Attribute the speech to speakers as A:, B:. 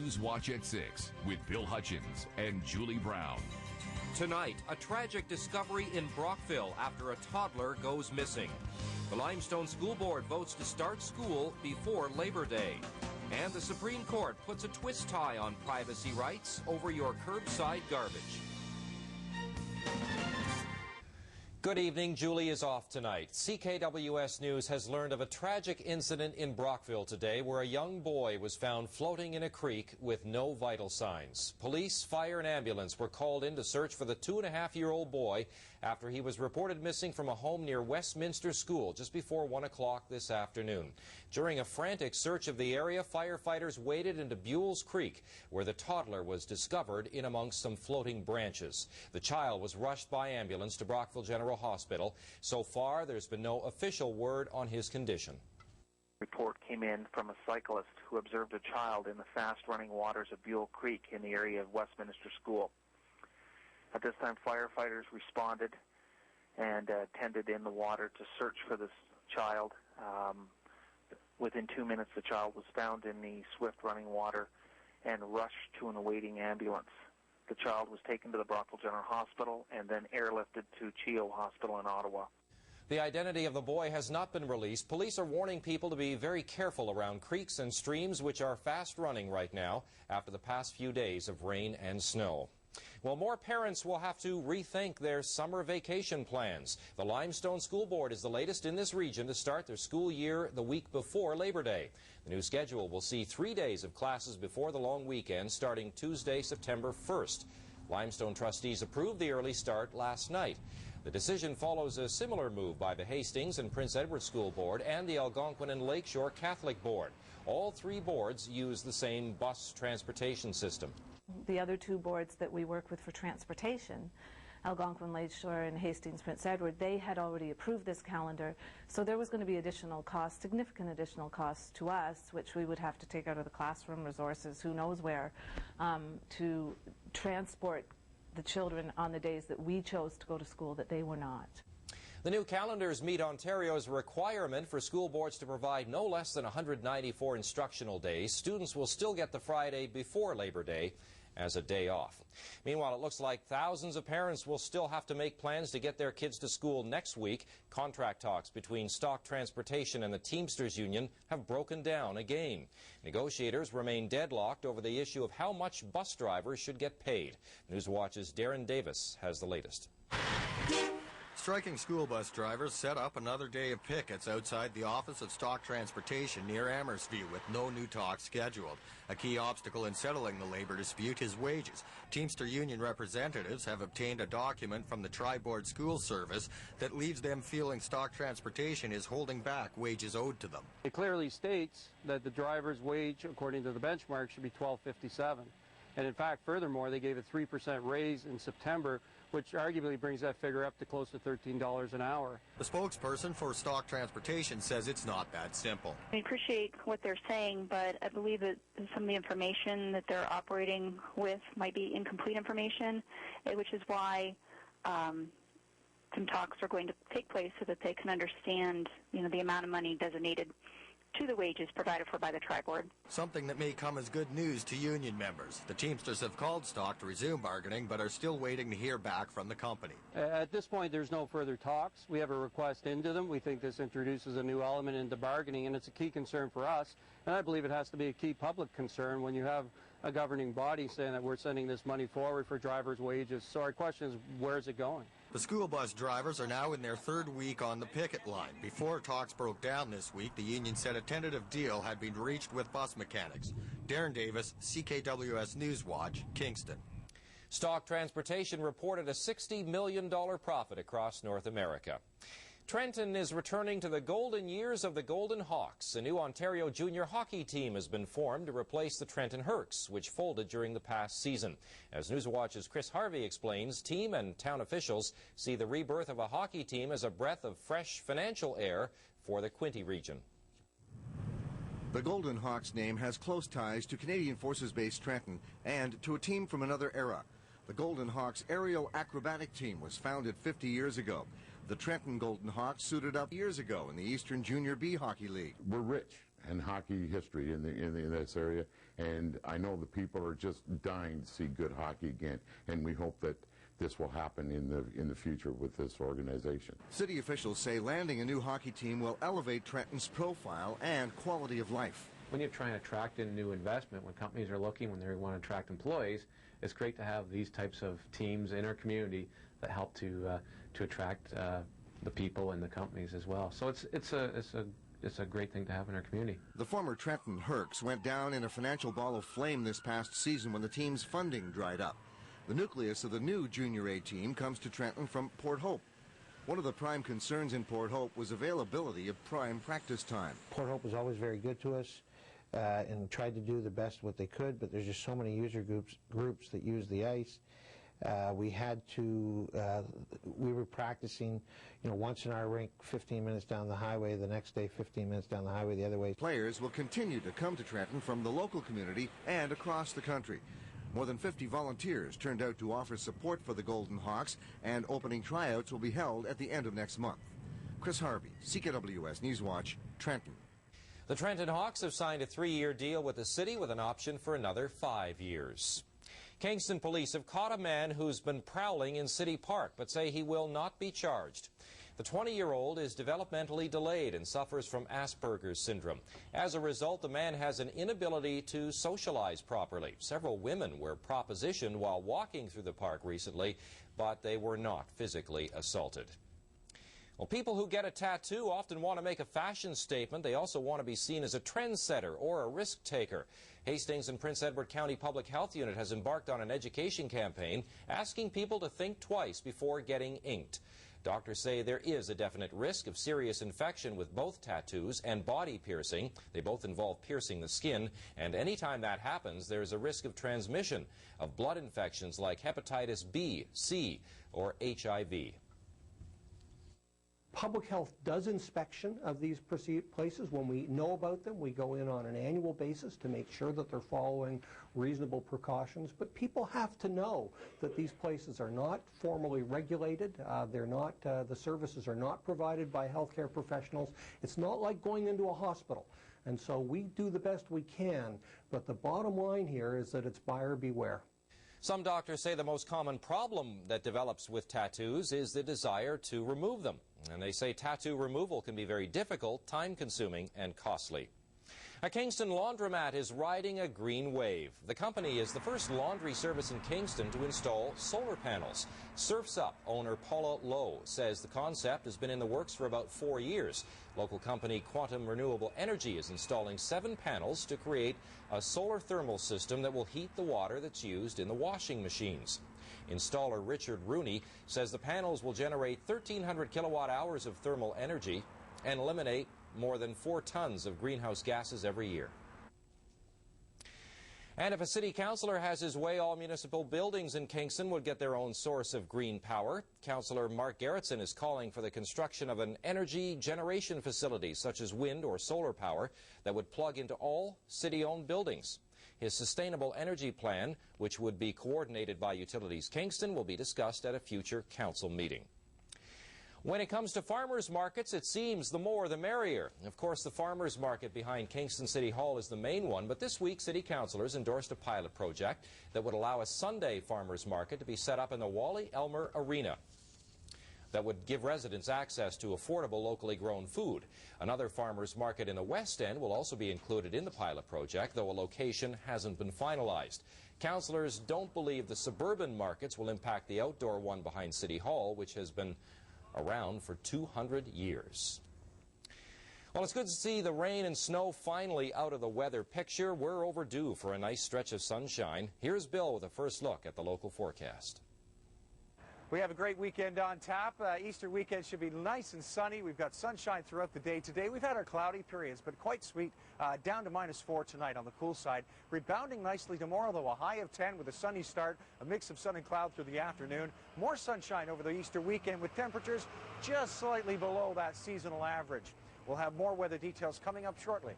A: Newswatch at 6 with Bill Hutchins and Julie Brown.
B: Tonight, a tragic discovery in Brockville after a toddler goes missing. The Limestone School Board votes to start school before Labor Day. And the Supreme Court puts a twist tie on privacy rights over your curbside garbage. Good evening. Julie is off tonight. CKWS News has learned of a tragic incident in Brockville today where a young boy was found floating in a creek with no vital signs. Police, fire, and ambulance were called in to search for the 2.5-year-old boy after he was reported missing from a home near Westminster School just before 1 o'clock this afternoon. During a frantic search of the area, firefighters waded into Buell's Creek where the toddler was discovered in amongst some floating branches. The child was rushed by ambulance to Brockville General Hospital. So far, there's been no official word on his condition.
C: Report came in from a cyclist who observed a child in the fast-running waters of Buell Creek in the area of Westminster School. At this time, firefighters responded and tended in the water to search for this child. Within 2 minutes, the child was found in the swift-running water and rushed to an awaiting ambulance. The child was taken to the Brockville General Hospital and then airlifted to Chio Hospital in Ottawa.
B: The identity of the boy has not been released. Police are warning people to be very careful around creeks and streams which are fast running right now after the past few days of rain and snow. Well, more parents will have to rethink their summer vacation plans. The Limestone School Board is the latest in this region to start their school year the week before Labor Day. The new schedule will see 3 days of classes before the long weekend starting Tuesday, September 1st. Limestone trustees approved the early start last night. The decision follows a similar move by the Hastings and Prince Edward School Board and the Algonquin and Lakeshore Catholic Board. All three boards use the same bus transportation system.
D: The other two boards that we work with for transportation, Algonquin, Lakeshore, and Hastings, Prince Edward, they had already approved this calendar, so there was going to be additional costs, significant additional costs to us, which we would have to take out of the classroom resources, who knows where, to transport the children on the days that we chose to go to school that they were not.
B: The new calendars meet Ontario's requirement for school boards to provide no less than 194 instructional days. Students will still get the Friday before Labor Day as a day off. Meanwhile, it looks like thousands of parents will still have to make plans to get their kids to school next week. Contract talks between Stock Transportation and the Teamsters Union have broken down again. Negotiators remain deadlocked over the issue of how much bus drivers should get paid. Newswatch's Darren Davis has the latest.
E: Striking school bus drivers set up another day of pickets outside the office of Stock Transportation near Amherstview with no new talks scheduled. A key obstacle in settling the labor dispute is wages. Teamster Union representatives have obtained a document from the Tri-Board School Service that leaves them feeling Stock Transportation is holding back wages owed to them.
F: It clearly states that the driver's wage, according to the benchmark, should be $12.57. And in fact, furthermore, they gave a 3% raise in September, which arguably brings that figure up to close to $13 an hour.
E: The spokesperson for Stock Transportation says it's not that simple.
G: I appreciate what they're saying, but I believe that some of the information that they're operating with might be incomplete information, which is why some talks are going to take place so that they can understand, the amount of money designated to the wages provided for by the Tri-Board.
E: Something that may come as good news to union members. The Teamsters have called Stock to resume bargaining, but are still waiting to hear back from the company.
F: At this point, there's no further talks. We have a request into them. We think this introduces a new element into bargaining, and it's a key concern for us. And I believe it has to be a key public concern when you have a governing body saying that we're sending this money forward for drivers' wages. So our question is, where's it going?
E: The school bus drivers are now in their third week on the picket line. Before talks broke down this week, the union said a tentative deal had been reached with bus mechanics. Darren Davis, CKWS Newswatch, Kingston.
B: Stock Transportation reported a $60 million profit across North America. Trenton is returning to the golden years of the Golden Hawks. A new Ontario junior hockey team has been formed to replace the Trenton Herks, which folded during the past season. As Newswatch's Chris Harvey explains, team and town officials see the rebirth of a hockey team as a breath of fresh financial air for the Quinte region.
H: The Golden Hawks name has close ties to Canadian Forces-based Trenton and to a team from another era. The Golden Hawks aerial acrobatic team was founded 50 years ago. The Trenton Golden Hawks suited up years ago in the Eastern Junior B Hockey League.
I: We're rich. and hockey history in this area, and I know the people are just dying to see good hockey again, and we hope that this will happen in the future with this organization.
H: City officials say landing a new hockey team will elevate Trenton's profile and quality of life.
J: When you're trying to attract in new investment, when companies are looking, when they want to attract employees, it's great to have these types of teams in our community that help to attract the people and the companies as well. So it's a great thing to have in our community.
H: The former Trenton Hercs went down in a financial ball of flame this past season when the team's funding dried up. The nucleus of the new Junior A team comes to Trenton from Port Hope. One of the prime concerns in Port Hope was availability of prime practice time.
K: Port Hope was always very good to us and tried to do the best what they could, but there's just so many user groups that use the ice. We were practicing, once in our rink 15 minutes down the highway, the next day 15 minutes down the highway the other way.
H: Players will continue to come to Trenton from the local community and across the country. More than 50 volunteers turned out to offer support for the Golden Hawks, and opening tryouts will be held at the end of next month. Chris Harvey, CKWS Newswatch, Trenton.
B: The Trenton Hawks have signed a 3-year deal with the city with an option for another 5 years. Kingston police have caught a man who's been prowling in City Park, but say he will not be charged. The 20-year-old is developmentally delayed and suffers from Asperger's syndrome. As a result, the man has an inability to socialize properly. Several women were propositioned while walking through the park recently, but they were not physically assaulted. Well, people who get a tattoo often want to make a fashion statement. They also want to be seen as a trendsetter or a risk taker. Hastings and Prince Edward County Public Health Unit has embarked on an education campaign asking people to think twice before getting inked. Doctors say there is a definite risk of serious infection with both tattoos and body piercing. They both involve piercing the skin, and anytime that happens, there is a risk of transmission of blood infections like hepatitis B, C, or HIV.
L: Public Health does inspection of these places. When we know about them, we go in on an annual basis to make sure that they're following reasonable precautions. But people have to know that these places are not formally regulated. The services are not provided by healthcare professionals. It's not like going into a hospital. And so we do the best we can. But the bottom line here is that it's buyer beware.
B: Some doctors say the most common problem that develops with tattoos is the desire to remove them. And they say tattoo removal can be very difficult, time-consuming, and costly. A Kingston laundromat is riding a green wave. The company is the first laundry service in Kingston to install solar panels. Surf's Up owner Paula Lowe says the concept has been in the works for about 4 years. Local company Quantum Renewable Energy is installing 7 panels to create a solar thermal system that will heat the water that's used in the washing machines. Installer Richard Rooney says the panels will generate 1,300 kilowatt hours of thermal energy and eliminate more than 4 tons of greenhouse gases every year. And if a city councillor has his way, all municipal buildings in Kingston would get their own source of green power. Councillor Mark Gerritsen is calling for the construction of an energy generation facility, such as wind or solar power, that would plug into all city-owned buildings. His sustainable energy plan, which would be coordinated by Utilities Kingston, will be discussed at a future council meeting. When it comes to farmers markets, it seems the more the merrier. Of course, the farmers market behind Kingston City Hall is the main one, but this week city councillors endorsed a pilot project that would allow a Sunday farmers market to be set up in the Wally Elmer Arena. That would give residents access to affordable locally grown food. Another farmers market in the West End will also be included in the pilot project, though a location hasn't been finalized. Councillors don't believe the suburban markets will impact the outdoor one behind City Hall, which has been around for 200 years. Well, it's good to see the rain and snow finally out of the weather picture. We're overdue for a nice stretch of sunshine. Here's Bill with a first look at the local forecast.
M: We have a great weekend on tap. Easter weekend should be nice and sunny. We've got sunshine throughout the day today. We've had our cloudy periods, but quite sweet. Down to -4 tonight on the cool side. Rebounding nicely tomorrow, though, a high of 10 with a sunny start, a mix of sun and cloud through the afternoon. More sunshine over the Easter weekend with temperatures just slightly below that seasonal average. We'll have more weather details coming up shortly.